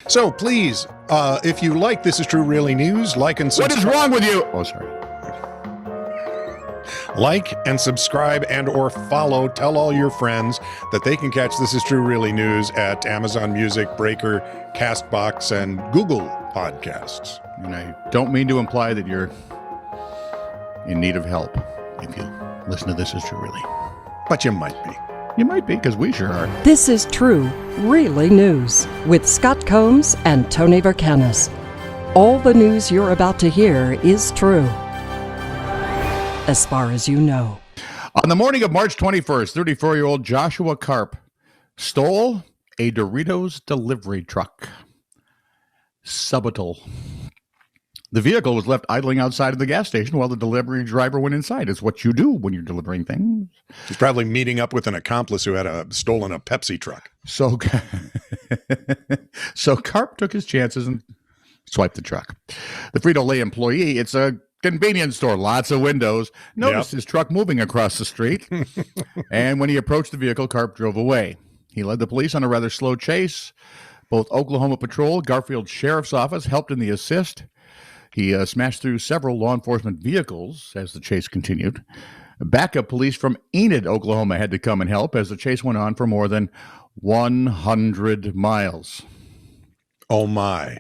So please, if you like This Is True Really News, like and subscribe. What is wrong with you? Oh, sorry. Like and subscribe and or follow. Tell all your friends that they can catch This Is True Really News at Amazon Music, Breaker, CastBox, and Google Podcasts. And I don't mean to imply that you're in need of help if you listen to This Is True Really. But you might be. You might be, because we sure are. This is True, Really News with Scott Combs and Tony Vercanis. All the news you're about to hear is true, as far as you know. On the morning of March 21st, 34-year-old Joshua Karp stole a Doritos delivery truck. Subtle. The vehicle was left idling outside of the gas station while the delivery driver went inside. It's what you do when you're delivering things. He's probably meeting up with an accomplice who had stolen a Pepsi truck. So Karp took his chances and swiped the truck. The Frito-Lay employee, it's a convenience store, lots of windows, noticed his truck moving across the street. And when he approached the vehicle, Karp drove away. He led the police on a rather slow chase. Both Oklahoma Patrol, Garfield Sheriff's Office helped in the assist. He smashed through several law enforcement vehicles as the chase continued. Backup police from Enid, Oklahoma had to come and help as the chase went on for more than 100 miles. Oh, my.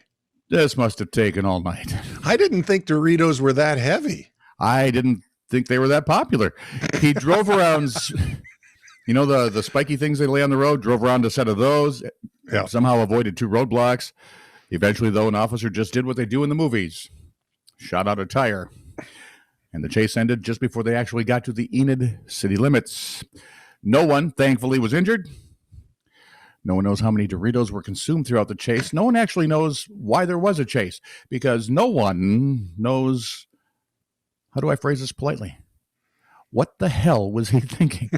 This must have taken all night. I didn't think Doritos were that heavy. I didn't think they were that popular. He drove around, you know, the spiky things they lay on the road, drove around a set of those, somehow avoided 2 roadblocks. Eventually, though, an officer just did what they do in the movies. Shot out a tire, and the chase ended just before they actually got to the Enid city limits. No one, thankfully, was injured. No one knows how many Doritos were consumed throughout the chase. No one actually knows why there was a chase, because no one knows, how do I phrase this politely? What the hell was he thinking?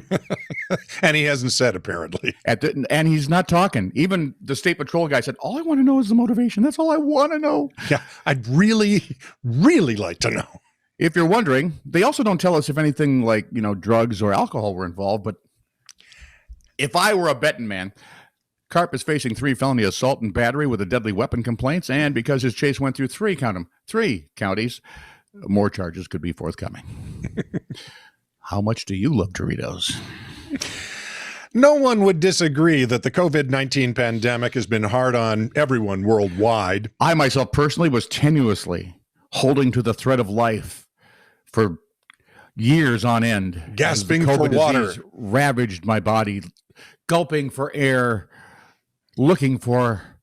And he hasn't said, apparently. And he's not talking. Even the state patrol guy said, all I want to know is the motivation. That's all I want to know. Yeah, I'd really, really like to know. If you're wondering, they also don't tell us if anything like, you know, drugs or alcohol were involved. But if I were a betting man, Karp is facing 3 felony assault and battery with a deadly weapon complaints. And because his chase went through 3 counties, more charges could be forthcoming. How much do you love Doritos? No one would disagree that the COVID-19 pandemic has been hard on everyone worldwide. I myself personally was tenuously holding to the thread of life for years on end. Gasping for water. Ravaged my body, gulping for air, looking for,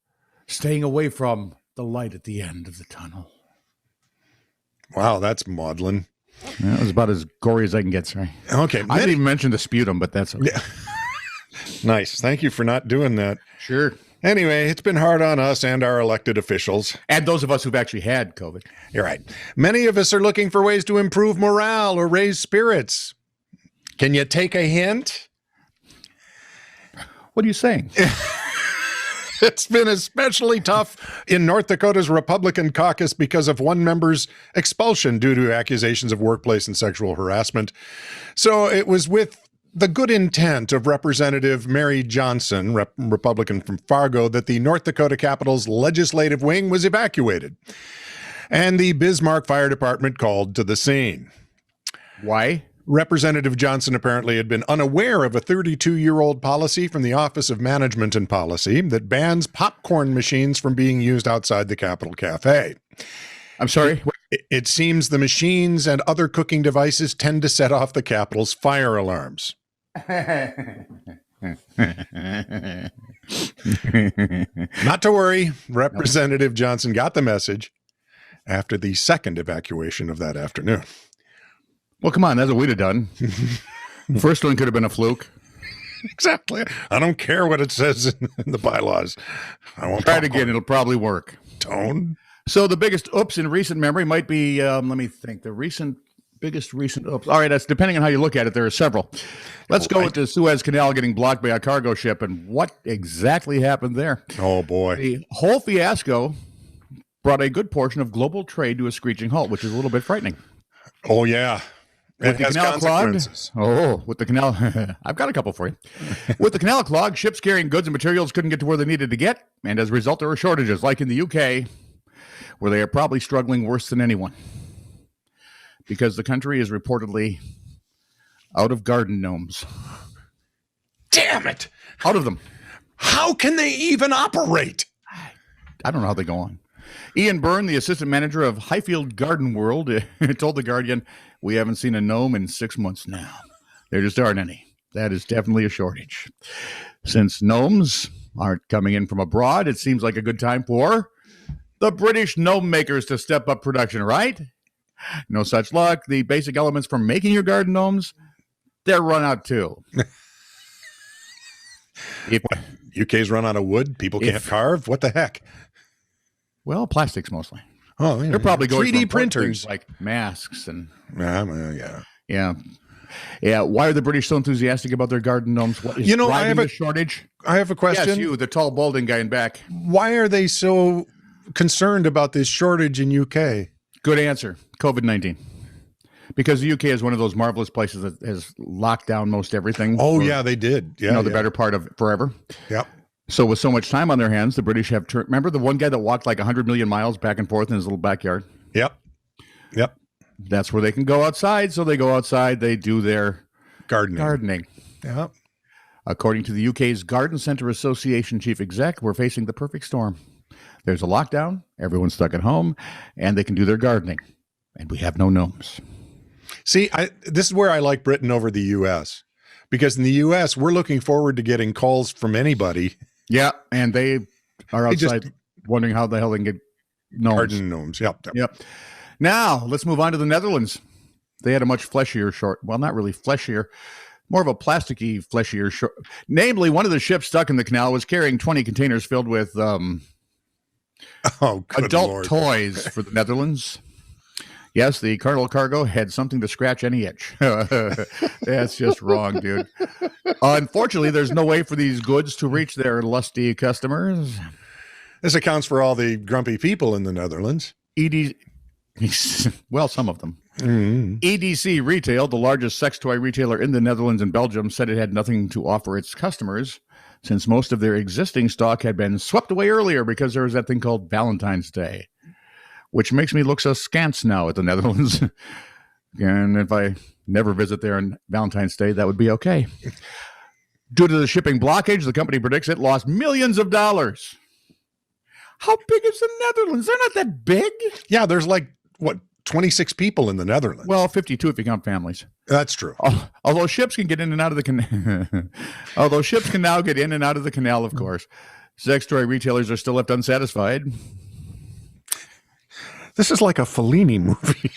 staying away from the light at the end of the tunnel. Wow, that's maudlin. That was about as gory as I can get, sorry. Okay. I didn't even mention the sputum, but that's okay. Yeah. Nice. Thank you for not doing that. Sure. Anyway, it's been hard on us and our elected officials. And those of us who've actually had COVID. You're right. Many of us are looking for ways to improve morale or raise spirits. Can you take a hint? What are you saying? It's been especially tough in North Dakota's Republican caucus because of one member's expulsion due to accusations of workplace and sexual harassment. So it was with the good intent of Representative Mary Johnson, Republican from Fargo, that the North Dakota Capitol's legislative wing was evacuated. And the Bismarck Fire Department called to the scene. Why? Representative Johnson apparently had been unaware of a 32-year-old policy from the Office of Management and Policy that bans popcorn machines from being used outside the Capitol Cafe. I'm sorry? It seems the machines and other cooking devices tend to set off the Capitol's fire alarms. Not to worry, Representative Johnson got the message after the second evacuation of that afternoon. Well, come on, that's what we'd have done. The first one could have been a fluke. Exactly. I don't care what it says in the bylaws. I won't try it again. It'll probably work. Tone. So the biggest oops in recent memory might be, let me think, biggest recent oops. All right, that's depending on how you look at it. There are several. Let's go with the Suez Canal getting blocked by a cargo ship and what exactly happened there. Oh, boy. The whole fiasco brought a good portion of global trade to a screeching halt, which is a little bit frightening. Oh, yeah. It has consequences. With the canal, I've got a couple for you. With the canal clogged, ships carrying goods and materials couldn't get to where they needed to get, and as a result, there were shortages, like in the UK, where they are probably struggling worse than anyone, because the country is reportedly out of garden gnomes. Damn it! Out of them. How can they even operate? I don't know how they go on. Ian Byrne, the assistant manager of Highfield Garden World, told The Guardian, "We haven't seen a gnome in 6 months now. There just aren't any. That is definitely a shortage. Since gnomes aren't coming in from abroad, it seems like a good time for the British gnome makers to step up production, right? No such luck. The basic elements for making your garden gnomes, they're run out too." What, UK's run out of wood? People can't carve? What the heck? Well, plastics mostly. Oh, they're probably going 3D from printers like masks and yeah. Why are the British so enthusiastic about their garden gnomes? What is driving the shortage? I have a question. Yes, you, the tall, balding guy in back. Why are they so concerned about this shortage in UK? Good answer. COVID-19. Because the UK is one of those marvelous places that has locked down most everything. Oh, yeah, they did. Yeah, the better part of forever. Yep. So with so much time on their hands, the British have turned. Remember the one guy that walked like 100 million miles back and forth in his little backyard? Yep. That's where they can go outside. So they go outside. They do their gardening. Yep. According to the UK's Garden Centre Association chief exec, we're facing the perfect storm. There's a lockdown. Everyone's stuck at home, and they can do their gardening. And we have no gnomes. See, this is where I like Britain over the U.S. Because in the U.S., we're looking forward to getting calls from anybody. Yeah, and they are outside wondering how the hell they can get gnomes. Garden gnomes, yep. Now, let's move on to the Netherlands. They had a much fleshier well, not really fleshier, more of a plasticky, fleshier short. Namely, one of the ships stuck in the canal was carrying 20 containers filled with adult toys for the Netherlands. Yes, the cargo had something to scratch any itch. That's just wrong, dude. Unfortunately, there's no way for these goods to reach their lusty customers. This accounts for all the grumpy people in the Netherlands. Well, some of them. Mm-hmm. EDC Retail, the largest sex toy retailer in the Netherlands and Belgium, said it had nothing to offer its customers since most of their existing stock had been swept away earlier because there was that thing called Valentine's Day, which makes me look so scant now at the Netherlands. And if I never visit there on Valentine's Day, that would be okay. Due to the shipping blockage, the company predicts it lost millions of dollars. How big is the Netherlands? They're not that big. Yeah, there's 26 people in the Netherlands. Well, 52 if you count families. That's true. Although ships can get in and out of the canal. Although ships can now get in and out of the canal, of course. Sex toy retailers are still left unsatisfied. This is like a Fellini movie.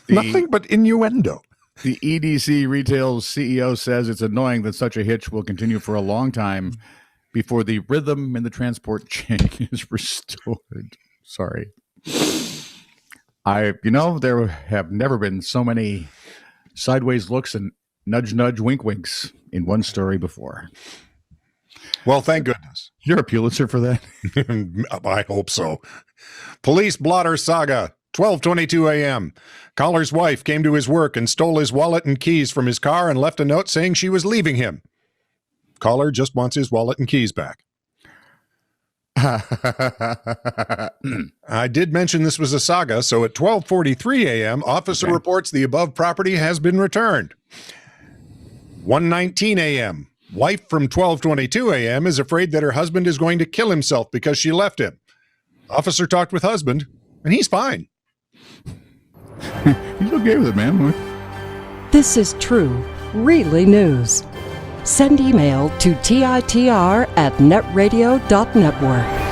Nothing but innuendo. The EDC Retail's CEO says it's annoying that such a hitch will continue for a long time before the rhythm in the transport chain is restored. Sorry. There have never been so many sideways looks and nudge, nudge, wink, winks in one story before. Well, thank goodness. You're a Pulitzer for that? I hope so. Police blotter saga, 12:22 a.m. Caller's wife came to his work and stole his wallet and keys from his car and left a note saying she was leaving him. Caller just wants his wallet and keys back. I did mention this was a saga, so at 12:43 a.m., officer reports the above property has been returned. 1:19 a.m., wife from 12:22 a.m. is afraid that her husband is going to kill himself because she left him. Officer talked with husband, and he's fine. He's okay with it, man. This is true, really news. Send email to TiTR@netradio.network.